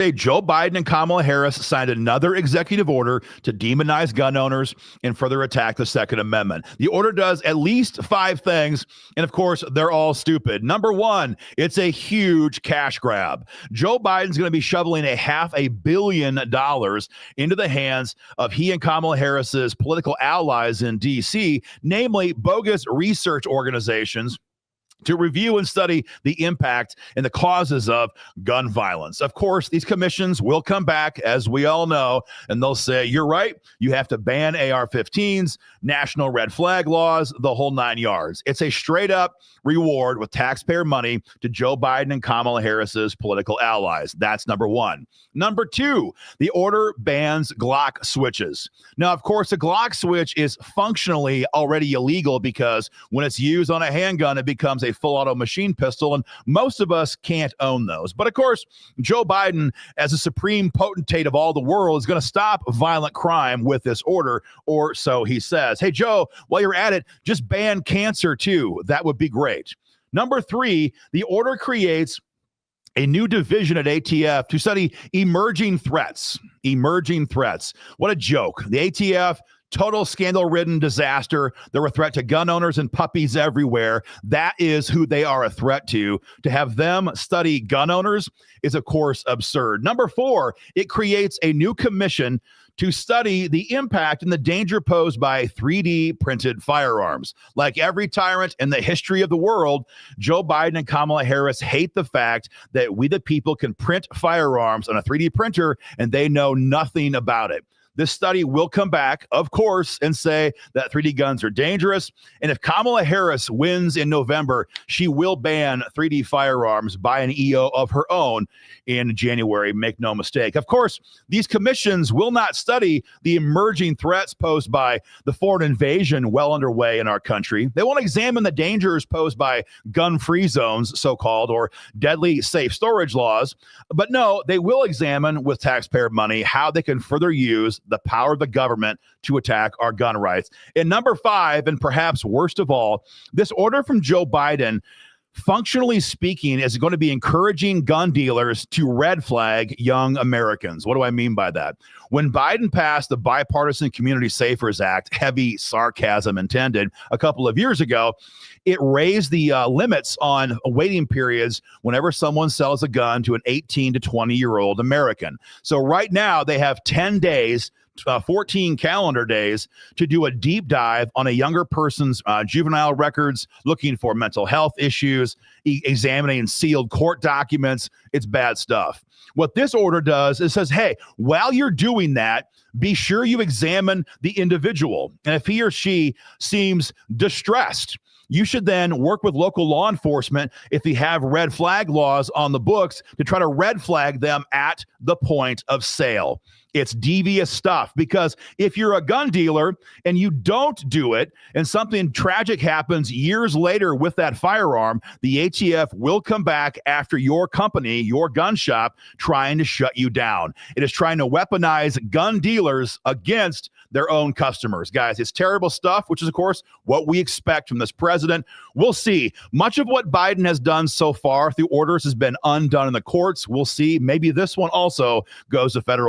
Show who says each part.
Speaker 1: Joe Biden and Kamala Harris signed another executive order to demonize gun owners and further attack the Second Amendment. The order does at least 5 things, and of course, they're all stupid. Number 1, it's a huge cash grab. Joe Biden's going to be shoveling $500 million into the hands of he and Kamala Harris's political allies in D.C., namely bogus research organizations, to review and study the impact and the causes of gun violence. Of course, these commissions will come back, as we all know, and they'll say, you're right, you have to ban AR-15s, national red flag laws, the whole 9 yards. It's a straight up reward with taxpayer money to Joe Biden and Kamala Harris's political allies. That's number 1. Number 2, the order bans Glock switches. Now, of course, a Glock switch is functionally already illegal because when it's used on a handgun, it becomes a full auto machine pistol, and most of us can't own those. But of course, Joe Biden, as a supreme potentate of all the world, is going to stop violent crime with this order, or so he says. Hey, Joe, while you're at it, just ban cancer too. That would be great. Number 3, the order creates a new division at ATF to study emerging threats. Emerging threats. What a joke. The ATF, total scandal-ridden disaster. They're a threat to gun owners and puppies everywhere. That is who they are a threat to. To have them study gun owners is, of course, absurd. Number 4, it creates a new commission to study the impact and the danger posed by 3D printed firearms. Like every tyrant in the history of the world, Joe Biden and Kamala Harris hate the fact that we the people can print firearms on a 3D printer and they know nothing about it. This study will come back, of course, and say that 3D guns are dangerous. And if Kamala Harris wins in November, she will ban 3D firearms by an EO of her own in January. Make no mistake. Of course, these commissions will not study the emerging threats posed by the foreign invasion well underway in our country. They won't examine the dangers posed by gun-free zones, so-called, or deadly safe storage laws. But no, they will examine with taxpayer money how they can further use the power of the government to attack our gun rights. And number 5, and perhaps worst of all, this order from Joe Biden, functionally speaking, is going to be encouraging gun dealers to red flag young Americans. What do I mean by that? When Biden passed the Bipartisan Community Safers Act, heavy sarcasm intended, a couple of years ago, it raised the limits on waiting periods whenever someone sells a gun to an 18 to 20-year-old American. So right now they have 10 days, 14 calendar days to do a deep dive on a younger person's juvenile records, looking for mental health issues, examining sealed court documents. It's bad stuff. What this order does is says, hey, while you're doing that, be sure you examine the individual. And if he or she seems distressed, you should then work with local law enforcement if they have red flag laws on the books to try to red flag them at the point of sale. It's devious stuff, because if you're a gun dealer and you don't do it and something tragic happens years later with that firearm, the ATF will come back after your company, your gun shop, trying to shut you down. It is trying to weaponize gun dealers against their own customers. Guys, it's terrible stuff, which is, of course, what we expect from this president. We'll see. Much of what Biden has done so far through orders has been undone in the courts. We'll see. Maybe this one also goes to federal